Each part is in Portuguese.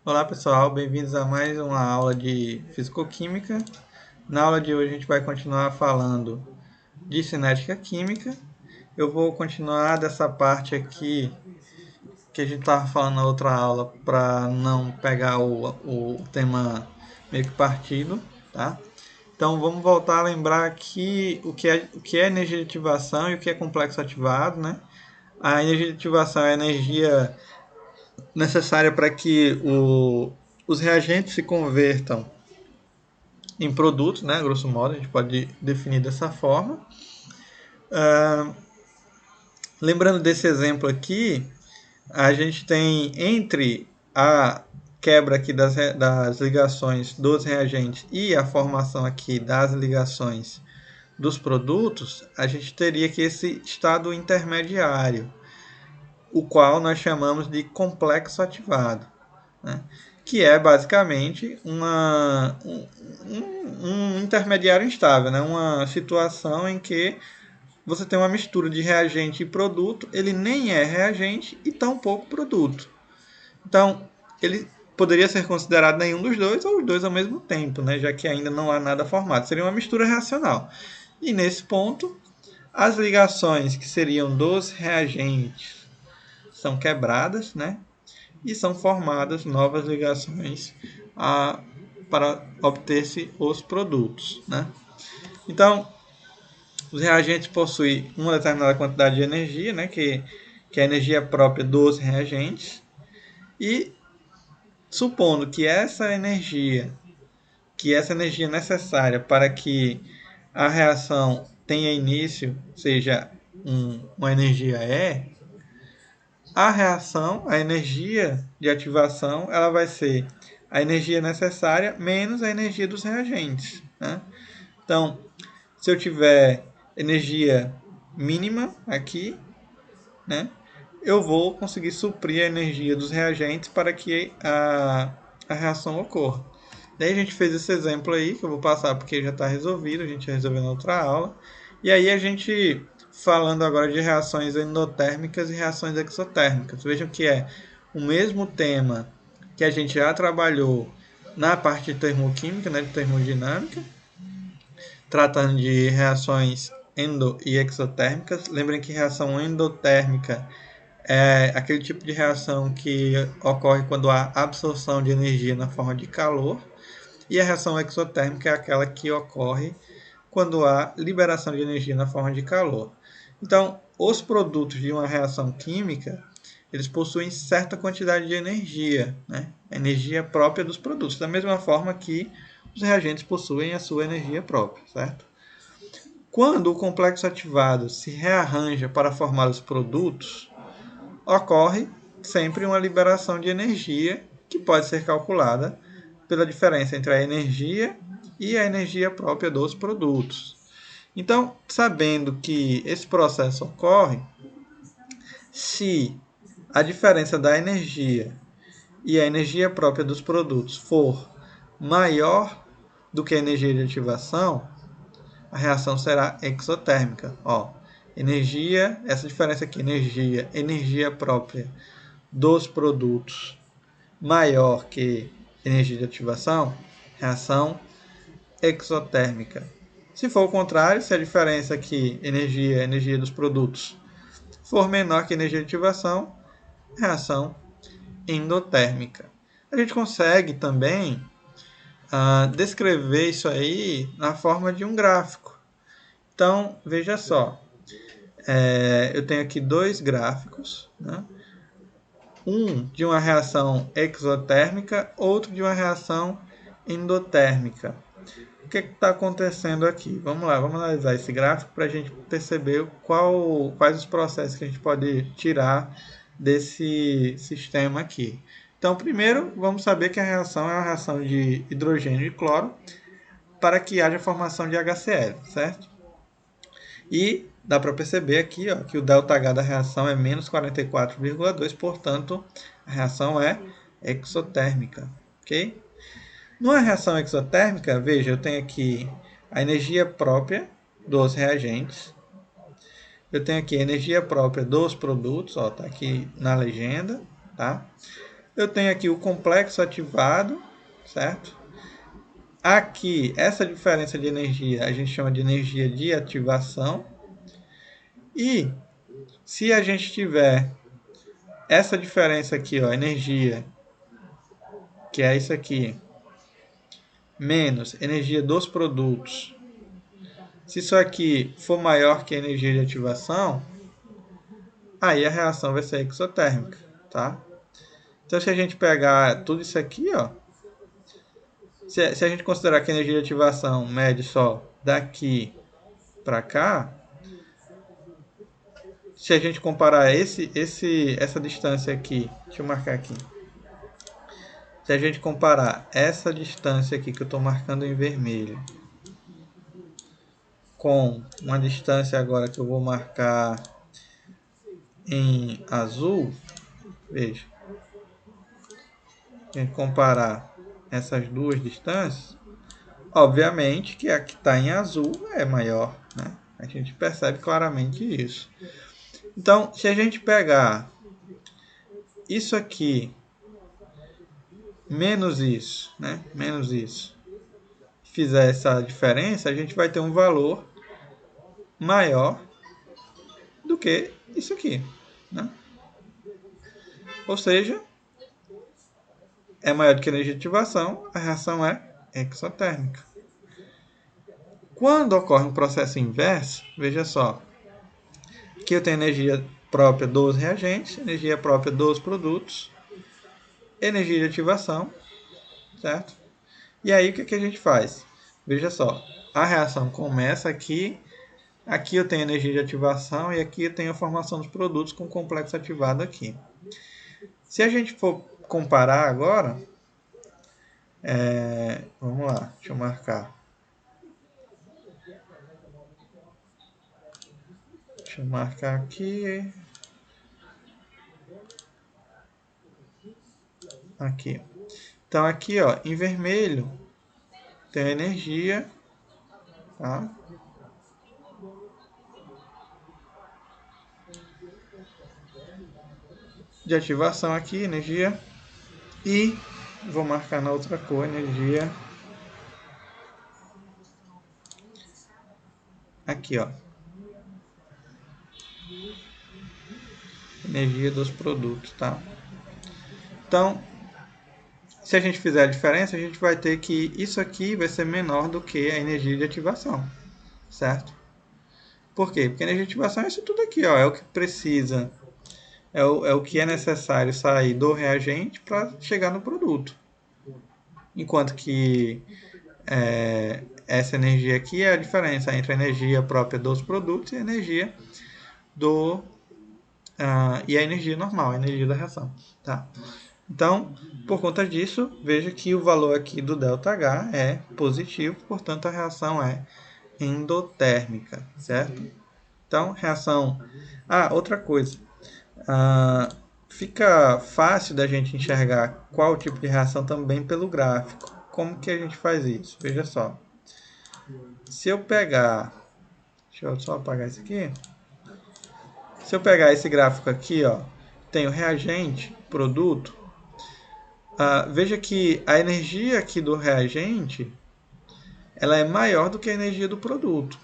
Olá pessoal, bem-vindos a mais uma aula de Fisicoquímica. Na aula de hoje a gente vai continuar falando de cinética química. Eu vou continuar dessa parte aqui que a gente estava falando na outra aula para não pegar o tema meio que partido, tá? Então vamos voltar a lembrar aqui o que é energia de ativação e o que é complexo ativado, né? A energia de ativação é a energia necessária para que os reagentes se convertam em produtos, né? Grosso modo, a gente pode definir dessa forma. Lembrando desse exemplo aqui, a gente tem entre a quebra aqui das ligações dos reagentes e a formação aqui das ligações dos produtos, a gente teria aqui esse estado intermediário, o qual nós chamamos de complexo ativado, né? Que é basicamente um intermediário instável, né? Uma situação em que você tem uma mistura de reagente e produto, ele nem é reagente e tampouco produto. Então, ele poderia ser considerado nenhum dos dois ou os dois ao mesmo tempo, né? Já que ainda não há nada formado. Seria uma mistura reacional. E nesse ponto, as ligações que seriam dos reagentes são quebradas, né? E são formadas novas ligações para obter-se os produtos, né? Então, os reagentes possuem uma determinada quantidade de energia, né? Que é a energia própria dos reagentes. E supondo que essa energia necessária para que a reação tenha início seja uma energia E, a reação, a energia de ativação, ela vai ser a energia necessária menos a energia dos reagentes, né? Então, se eu tiver energia mínima aqui, né, eu vou conseguir suprir a energia dos reagentes para que a reação ocorra. Daí a gente fez esse exemplo aí, que eu vou passar porque já está resolvido, a gente já resolveu na outra aula. E aí a gente, falando agora de reações endotérmicas e reações exotérmicas. Vejam que é o mesmo tema que a gente já trabalhou na parte de termoquímica, né, de termodinâmica, tratando de reações endo e exotérmicas. Lembrem que reação endotérmica é aquele tipo de reação que ocorre quando há absorção de energia na forma de calor. E a reação exotérmica é aquela que ocorre quando há liberação de energia na forma de calor. Então, os produtos de uma reação química, eles possuem certa quantidade de energia, né? Energia própria dos produtos, da mesma forma que os reagentes possuem a sua energia própria, certo? Quando o complexo ativado se rearranja para formar os produtos, ocorre sempre uma liberação de energia que pode ser calculada pela diferença entre a energia e a energia própria dos produtos. Então, sabendo que esse processo ocorre, se a diferença da energia e a energia própria dos produtos for maior do que a energia de ativação, a reação será exotérmica. Ó, energia, essa diferença aqui, energia própria dos produtos maior que energia de ativação, reação exotérmica. Se for o contrário, se a diferença aqui, energia dos produtos, for menor que energia de ativação, reação endotérmica. A gente consegue também descrever isso aí na forma de um gráfico. Então, veja só, eu tenho aqui dois gráficos, né? Um de uma reação exotérmica, outro de uma reação endotérmica. O que está acontecendo aqui? Vamos lá, vamos analisar esse gráfico para a gente perceber quais os processos que a gente pode tirar desse sistema aqui. Então, primeiro, vamos saber que a reação é uma reação de hidrogênio e cloro para que haja formação de HCl, certo? E dá para perceber aqui, ó, que o ΔH da reação é menos 44,2, portanto, a reação é exotérmica, ok? Numa reação exotérmica, veja, eu tenho aqui a energia própria dos reagentes, eu tenho aqui a energia própria dos produtos, ó, tá aqui na legenda, tá? Eu tenho aqui o complexo ativado, certo? Aqui, essa diferença de energia a gente chama de energia de ativação. E se a gente tiver essa diferença aqui, ó, energia, que é isso aqui, menos energia dos produtos, se isso aqui for maior que a energia de ativação, aí a reação vai ser exotérmica, tá? Então, se a gente pegar tudo isso aqui, ó, se a gente considerar que a energia de ativação mede só daqui para cá, se a gente comparar essa distância aqui, deixa eu marcar aqui. Se a gente comparar essa distância aqui que eu estou marcando em vermelho com uma distância agora que eu vou marcar em azul, veja, se a gente comparar essas duas distâncias, obviamente que a que está em azul é maior, né? A gente percebe claramente isso. Então, se a gente pegar isso aqui menos isso, né? Menos isso, fizer essa diferença, a gente vai ter um valor maior do que isso aqui, né? Ou seja, é maior do que a energia de ativação, a reação é exotérmica. Quando ocorre um processo inverso, veja só, aqui eu tenho energia própria dos reagentes, energia própria dos produtos, energia de ativação, certo? E aí o que a gente faz? Veja só, a reação começa aqui, aqui eu tenho energia de ativação e aqui eu tenho a formação dos produtos com complexo ativado aqui. Se a gente for comparar agora, vamos lá, deixa eu marcar. Deixa eu marcar aqui. Aqui. Então aqui, ó, em vermelho tem a energia, tá? De ativação aqui, energia. E vou marcar na outra cor, energia. Aqui, ó. Energia dos produtos, tá? Então, se a gente fizer a diferença, a gente vai ter que isso aqui vai ser menor do que a energia de ativação, certo? Por quê? Porque a energia de ativação é isso tudo aqui, ó. É o que precisa, é o que é necessário sair do reagente para chegar no produto. Enquanto que essa energia aqui é a diferença entre a energia própria dos produtos e a energia e a energia normal, a energia da reação, tá? Então, por conta disso, veja que o valor aqui do ΔH é positivo, portanto a reação é endotérmica, certo? Então, reação... outra coisa. Fica fácil da gente enxergar qual tipo de reação também pelo gráfico. Como que a gente faz isso? Veja só. Se eu pegar... Deixa eu só apagar isso aqui. Se eu pegar esse gráfico aqui, ó, tem o reagente, produto. Veja que a energia aqui do reagente ela é maior do que a energia do produto.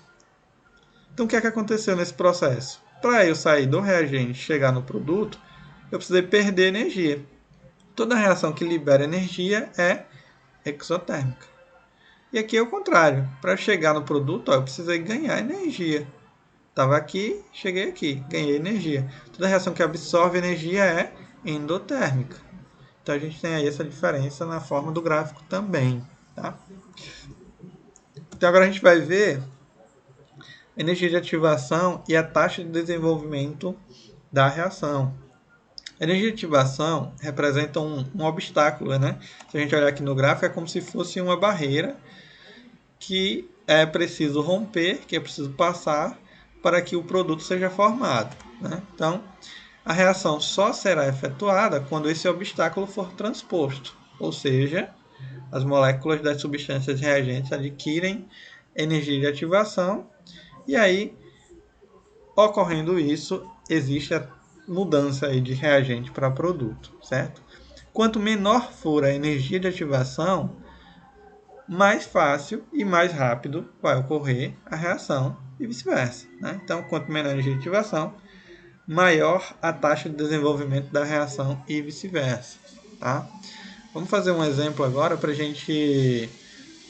Então, o que é que aconteceu nesse processo? Para eu sair do reagente e chegar no produto, eu precisei perder energia. Toda reação que libera energia é exotérmica. E aqui é o contrário. Para chegar no produto, eu precisei ganhar energia. Estava aqui, cheguei aqui, ganhei energia. Toda reação que absorve energia é endotérmica. Então a gente tem aí essa diferença na forma do gráfico também. Tá? Então agora a gente vai ver a energia de ativação e a taxa de desenvolvimento da reação. A energia de ativação representa um obstáculo, né? Se a gente olhar aqui no gráfico, é como se fosse uma barreira que é preciso romper, que é preciso passar para que o produto seja formado, né? Então, a reação só será efetuada quando esse obstáculo for transposto, ou seja, as moléculas das substâncias reagentes adquirem energia de ativação e aí, ocorrendo isso, existe a mudança aí de reagente para produto, certo? quanto menor for a energia de ativação, mais fácil e mais rápido vai ocorrer a reação e vice-versa, né? Então, quanto menor a energia de ativação, maior a taxa de desenvolvimento da reação e vice-versa, tá? Vamos fazer um exemplo agora para a gente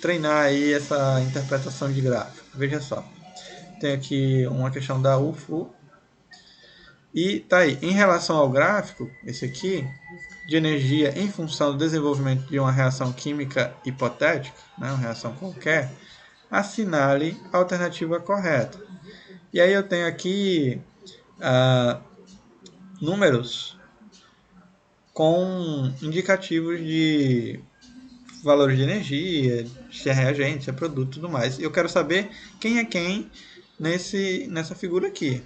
treinar aí essa interpretação de gráfico. Veja só, tem aqui uma questão da UFU e tá aí, em relação ao gráfico, esse aqui, de energia em função do desenvolvimento de uma reação química hipotética, né, uma reação qualquer, assinale a alternativa correta. E aí eu tenho aqui números com indicativos de valores de energia, se é reagente, se é produto e tudo mais. Eu quero saber quem é quem nessa figura aqui.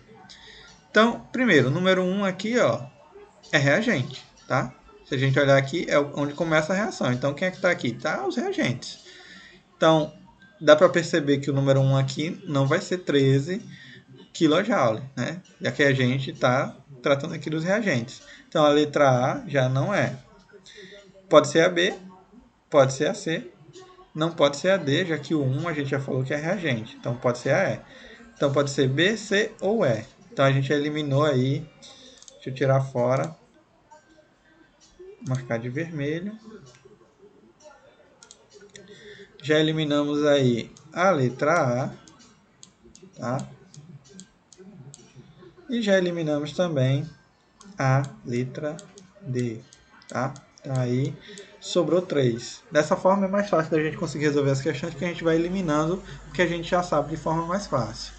Então, primeiro, o número 1 aqui, ó, é reagente, tá? Se a gente olhar aqui, é onde começa a reação. Então, quem é que está aqui? Tá os reagentes. Então, dá para perceber que o número 1 aqui não vai ser 13 kJ, né? Já que a gente está tratando aqui dos reagentes. Então, a letra A já não é. Pode ser a B, pode ser a C, não pode ser a D, já que o 1 a gente já falou que é reagente. Então, pode ser a E. Então, pode ser B, C ou E. Então, a gente eliminou aí. Deixa eu tirar fora. Marcar de vermelho. Já eliminamos aí a letra A. Tá? E já eliminamos também a letra D. Tá? Aí sobrou 3. Dessa forma é mais fácil da gente conseguir resolver as questões, porque a gente vai eliminando o que a gente já sabe de forma mais fácil.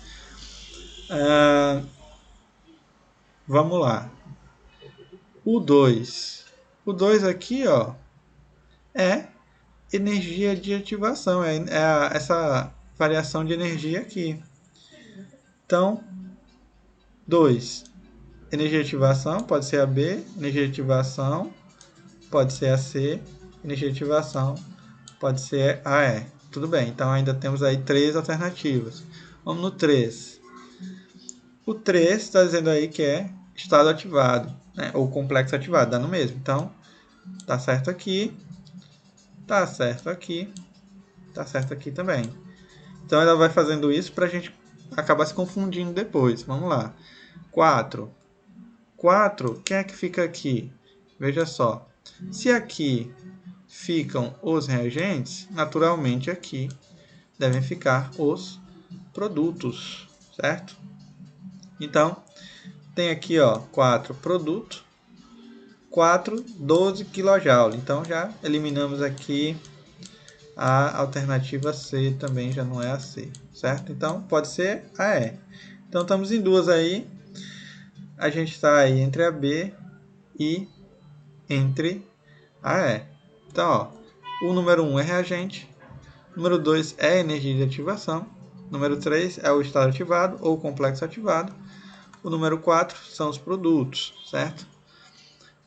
Vamos lá. O 2. O 2 aqui, ó, é energia de ativação. Essa variação de energia aqui. Então, 2. Energia de ativação pode ser a B. Energia de ativação pode ser a C. Energia de ativação pode ser a E. Tudo bem, então ainda temos aí 3 alternativas. Vamos no 3. O 3 está dizendo aí que é estado ativado, né? Ou complexo ativado, dá no mesmo. Então, tá certo aqui, tá certo aqui, tá certo aqui também. Então, ela vai fazendo isso para a gente acabar se confundindo depois. Vamos lá. 4. 4, quem é que fica aqui? Veja só. Se aqui ficam os reagentes, naturalmente aqui devem ficar os produtos, certo? Então, tem aqui, ó, 4 produto, 4, 12 kJ. Então, já eliminamos aqui a alternativa C, também já não é a C, certo? Então, pode ser a E. Então, estamos em duas aí. A gente está aí entre a B e entre a E. Então, ó, o número 1 é reagente, o número 2 é energia de ativação, o número 3 é o estado ativado ou complexo ativado, o número 4 são os produtos, certo?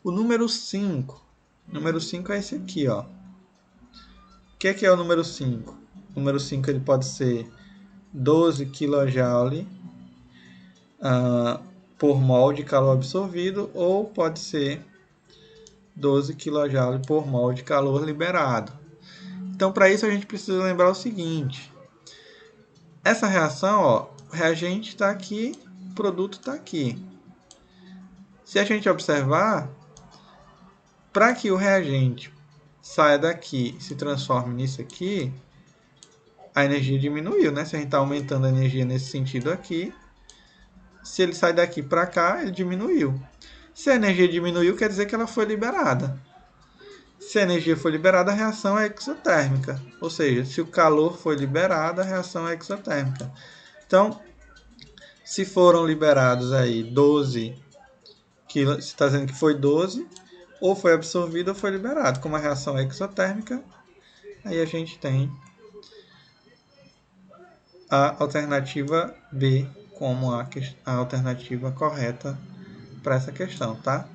O número 5 é esse aqui, ó. O que é o número 5? O número 5 ele pode ser 12 kJ por mol de calor absorvido, ou pode ser 12 kJ por mol de calor liberado. Então, para isso, a gente precisa lembrar o seguinte. Essa reação, ó, o reagente está aqui, o produto está aqui. Se a gente observar, para que o reagente saia daqui e se transforme nisso aqui, a energia diminuiu, né? Se a gente está aumentando a energia nesse sentido aqui, se ele sai daqui para cá, ele diminuiu. Se a energia diminuiu, quer dizer que ela foi liberada. Se a energia foi liberada, a reação é exotérmica. Ou seja, se o calor foi liberado, a reação é exotérmica. Então, se foram liberados aí 12 kg, se está dizendo que foi 12, ou foi absorvido ou foi liberado. Como a reação é exotérmica, aí a gente tem a alternativa B como a alternativa correta para essa questão, tá?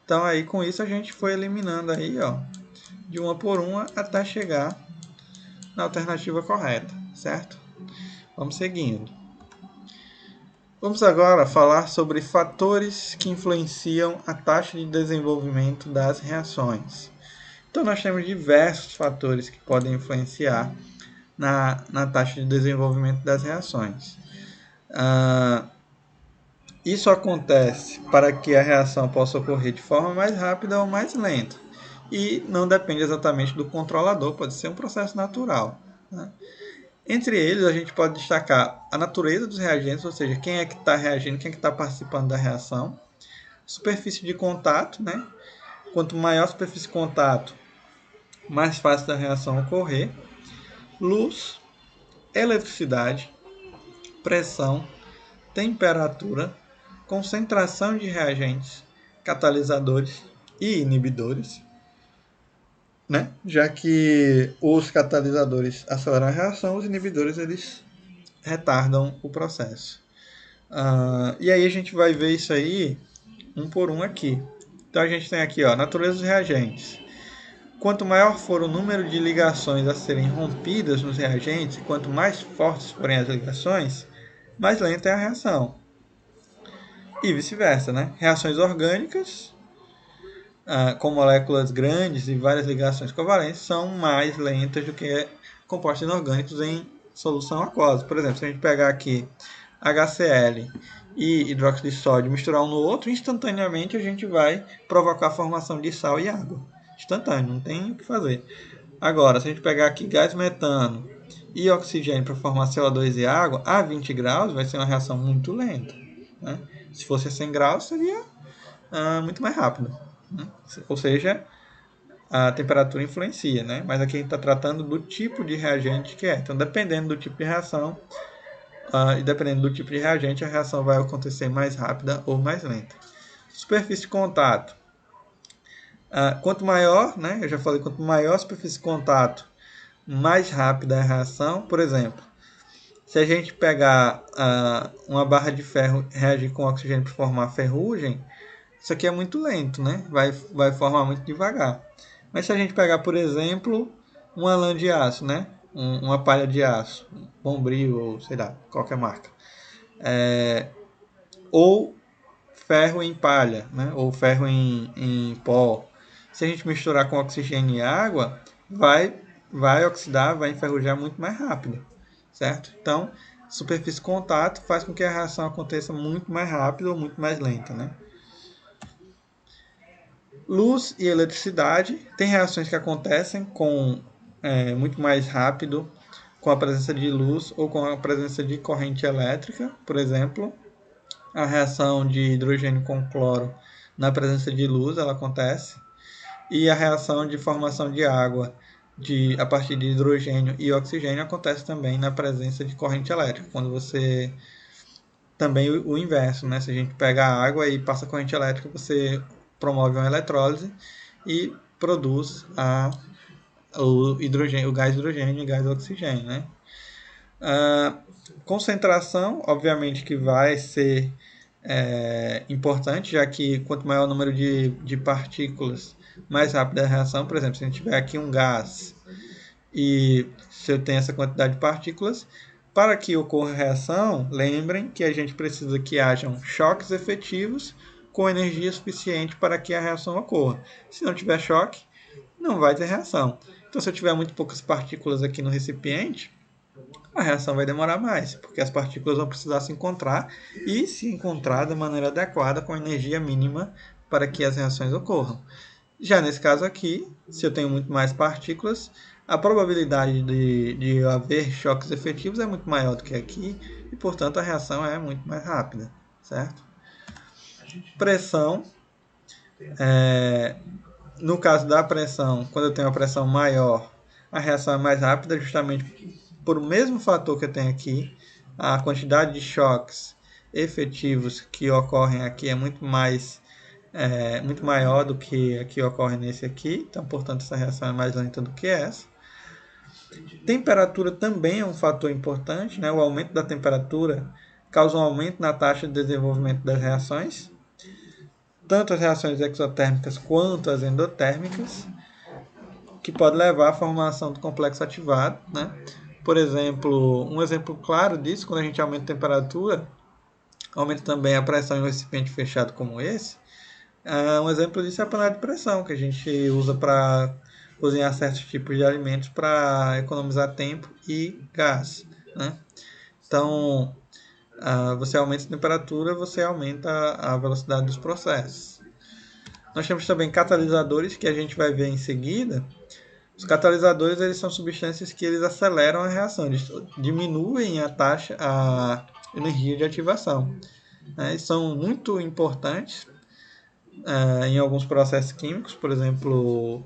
Então aí com isso a gente foi eliminando aí, ó, de uma por uma até chegar na alternativa correta, certo? Vamos seguindo. Vamos agora falar sobre fatores que influenciam a taxa de desenvolvimento das reações. Então, nós temos diversos fatores que podem influenciar na taxa de desenvolvimento das reações. Isso acontece para que a reação possa ocorrer de forma mais rápida ou mais lenta. E não depende exatamente do controlador, pode ser um processo natural. Né? Entre eles, a gente pode destacar a natureza dos reagentes, ou seja, quem é que está reagindo, quem é que está participando da reação. Superfície de contato, né? Quanto maior a superfície de contato, mais fácil da reação ocorrer. Luz, eletricidade, pressão, temperatura, concentração de reagentes, catalisadores e inibidores, né? Já que os catalisadores aceleram a reação, os inibidores eles retardam o processo. E aí a gente vai ver isso aí um por um aqui. Então a gente tem aqui, ó, natureza dos reagentes. Quanto maior for o número de ligações a serem rompidas nos reagentes, quanto mais fortes forem as ligações, mais lenta é a reação. E vice-versa, né? Reações orgânicas, com moléculas grandes e várias ligações covalentes, são mais lentas do que compostos inorgânicos em solução aquosa. Por exemplo, se a gente pegar aqui HCl e hidróxido de sódio, misturar um no outro, instantaneamente a gente vai provocar a formação de sal e água. Instantâneo, não tem o que fazer. Agora, se a gente pegar aqui gás metano e oxigênio para formar CO2 e água, a 20 graus vai ser uma reação muito lenta. Né? Se fosse a 100 graus, seria muito mais rápido. Né? Ou seja, a temperatura influencia, né? Mas aqui a gente está tratando do tipo de reagente que é. Então, dependendo do tipo de reação, e dependendo do tipo de reagente, a reação vai acontecer mais rápida ou mais lenta. Superfície de contato. Quanto maior, né, eu já falei, quanto maior a superfície de contato, mais rápida é a reação. Por exemplo, se a gente pegar uma barra de ferro e reagir com oxigênio para formar ferrugem, isso aqui é muito lento, né? Vai formar muito devagar. Mas se a gente pegar, por exemplo, uma lã de aço, né? Uma palha de aço, Bombril ou sei lá, qualquer marca. Ou ferro em palha, né? Ou ferro em pó. Se a gente misturar com oxigênio e água, vai oxidar, vai enferrujar muito mais rápido, certo? Então, superfície de contato faz com que a reação aconteça muito mais rápido ou muito mais lenta, né? Luz e eletricidade. Tem reações que acontecem muito mais rápido com a presença de luz ou com a presença de corrente elétrica. Por exemplo, a reação de hidrogênio com cloro na presença de luz ela acontece. E a reação de formação de água a partir de hidrogênio e oxigênio acontece também na presença de corrente elétrica. Quando você... Também o inverso, né? Se a gente pega a água e passa corrente elétrica, você promove uma eletrólise e produz o gás hidrogênio e o gás oxigênio, né? Concentração, obviamente que vai ser importante, já que quanto maior o número de partículas, mais rápida é a reação. Por exemplo, se a gente tiver aqui um gás e se eu tenho essa quantidade de partículas, para que ocorra a reação, lembrem que a gente precisa que hajam choques efetivos com energia suficiente para que a reação ocorra. Se não tiver choque, não vai ter reação. Então, se eu tiver muito poucas partículas aqui no recipiente, a reação vai demorar mais, porque as partículas vão precisar se encontrar e se encontrar da maneira adequada, com energia mínima para que as reações ocorram. Já nesse caso aqui, se eu tenho muito mais partículas, a probabilidade de haver choques efetivos é muito maior do que aqui e, portanto, a reação é muito mais rápida, certo? Pressão. No caso da pressão, quando eu tenho uma pressão maior, a reação é mais rápida, justamente por o mesmo fator que eu tenho aqui. A quantidade de choques efetivos que ocorrem aqui é muito maior do que a que ocorre nesse aqui. Então, portanto, essa reação é mais lenta do que essa. Temperatura também é um fator importante, né? O aumento da temperatura causa um aumento na taxa de desenvolvimento das reações, tanto as reações exotérmicas quanto as endotérmicas, que pode levar à formação do complexo ativado, né? Por exemplo, um exemplo claro disso, quando a gente aumenta a temperatura, aumenta também a pressão em um recipiente fechado como esse. Um exemplo disso é a panela de pressão, que a gente usa para cozinhar certos tipos de alimentos para economizar tempo e gás, né? Então, você aumenta a temperatura, você aumenta a velocidade dos processos. Nós temos também catalisadores, que a gente vai ver em seguida. Os catalisadores, eles são substâncias que eles aceleram a reação, eles diminuem a energia de ativação, né? E são muito importantes em alguns processos químicos, por exemplo,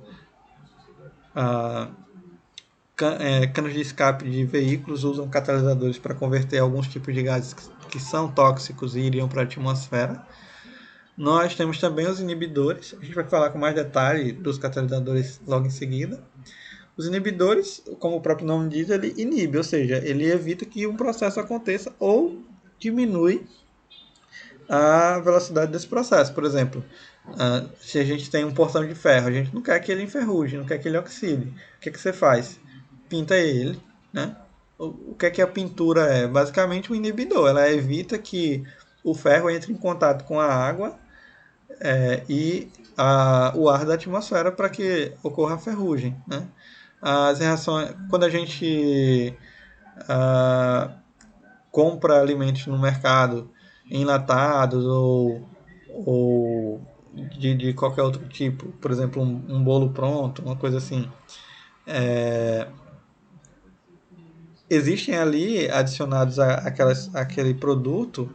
canos de escape de veículos usam catalisadores para converter alguns tipos de gases que são tóxicos e iriam para a atmosfera. Nós temos também os inibidores, a gente vai falar com mais detalhe dos catalisadores logo em seguida. Os inibidores, como o próprio nome diz, ele inibe, ou seja, ele evita que um processo aconteça ou diminui a velocidade desse processo. Por exemplo, se a gente tem um portão de ferro, a gente não quer que ele enferruje, não quer que ele oxide. O que você faz? Pinta ele, né? O que a pintura é? Basicamente um inibidor. Ela evita que o ferro entre em contato com a água e o ar da atmosfera para que ocorra a ferrugem, né? As reações, quando a gente compra alimentos no mercado enlatados ou de qualquer outro tipo, por exemplo, um bolo pronto, uma coisa assim, existem ali adicionados àquele produto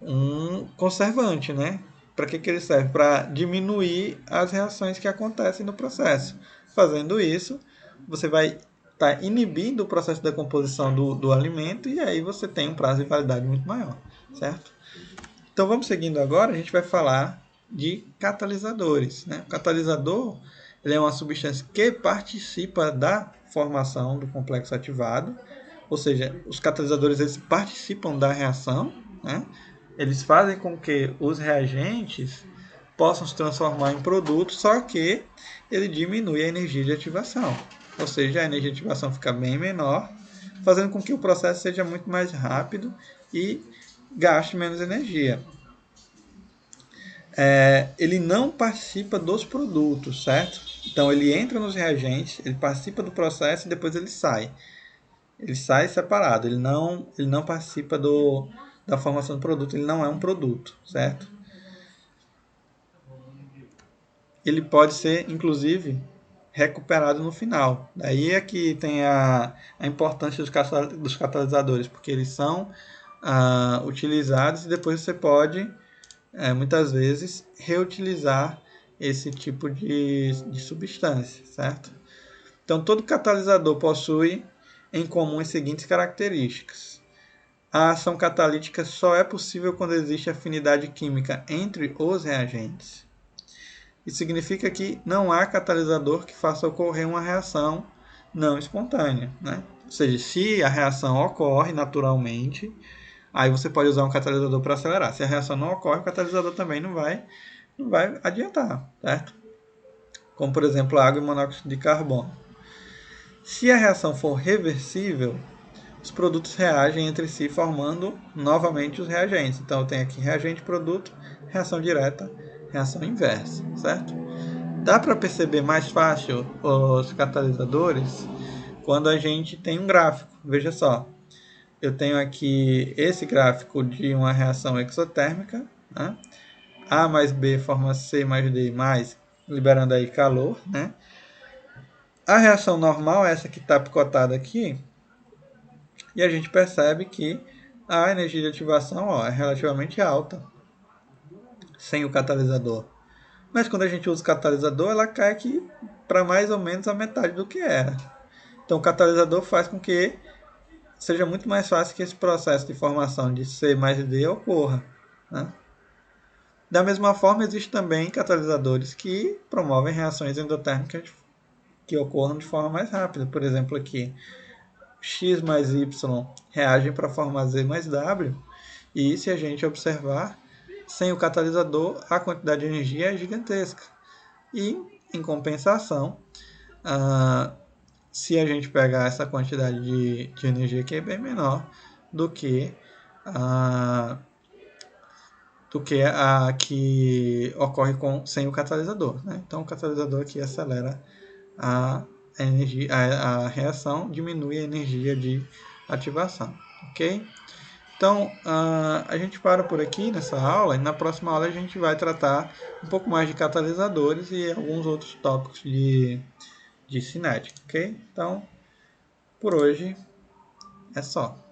um conservante, né? Para que ele serve? Para diminuir as reações que acontecem no processo. Fazendo isso, você vai estar inibindo o processo de decomposição do alimento e aí você tem um prazo de validade muito maior, certo? Então vamos seguindo agora, a gente vai falar de catalisadores, né? O catalisador, ele é uma substância que participa da formação do complexo ativado, ou seja, os catalisadores eles participam da reação, né? Eles fazem com que os reagentes possam se transformar em produtos, só que ele diminui a energia de ativação, ou seja, a energia de ativação fica bem menor, fazendo com que o processo seja muito mais rápido e gaste menos energia. Ele não participa dos produtos, certo? Então ele entra nos reagentes, ele participa do processo e depois ele sai. Ele sai separado, ele não participa da formação do produto, ele não é um produto, certo? Ele pode ser, inclusive, recuperado no final. Daí é que tem a importância dos catalisadores, porque eles são utilizados e depois você pode, muitas vezes, reutilizar esse tipo de substância, certo? Então, todo catalisador possui em comum as seguintes características. A ação catalítica só é possível quando existe afinidade química entre os reagentes. Isso significa que não há catalisador que faça ocorrer uma reação não espontânea, né? Ou seja, se a reação ocorre naturalmente, aí você pode usar um catalisador para acelerar. Se a reação não ocorre, o catalisador também não vai adiantar, certo? Como, por exemplo, a água e monóxido de carbono. Se a reação for reversível, os produtos reagem entre si formando novamente os reagentes. Então eu tenho aqui reagente, produto, reação direta, reação inversa, certo? Dá para perceber mais fácil os catalisadores quando a gente tem um gráfico. Veja só, eu tenho aqui esse gráfico de uma reação exotérmica, né? A mais B forma C mais D mais, liberando aí calor, né? A reação normal é essa que está picotada aqui, e a gente percebe que a energia de ativação é relativamente alta sem o catalisador. Mas quando a gente usa o catalisador, ela cai aqui para mais ou menos a metade do que era. Então o catalisador faz com que seja muito mais fácil que esse processo de formação de C mais D ocorra, né? Da mesma forma, existem também catalisadores que promovem reações endotérmicas que ocorram de forma mais rápida. Por exemplo, aqui, X mais Y reagem para formar Z mais W, e se a gente observar, sem o catalisador, a quantidade de energia é gigantesca. E, em compensação, se a gente pegar essa quantidade de energia aqui, é bem menor do que do que a que ocorre sem o catalisador, né? Então, o catalisador aqui acelera a energia, a reação, diminui a energia de ativação, ok? Então, a gente para por aqui nessa aula e na próxima aula a gente vai tratar um pouco mais de catalisadores e alguns outros tópicos de cinética, ok? Então, por hoje é só.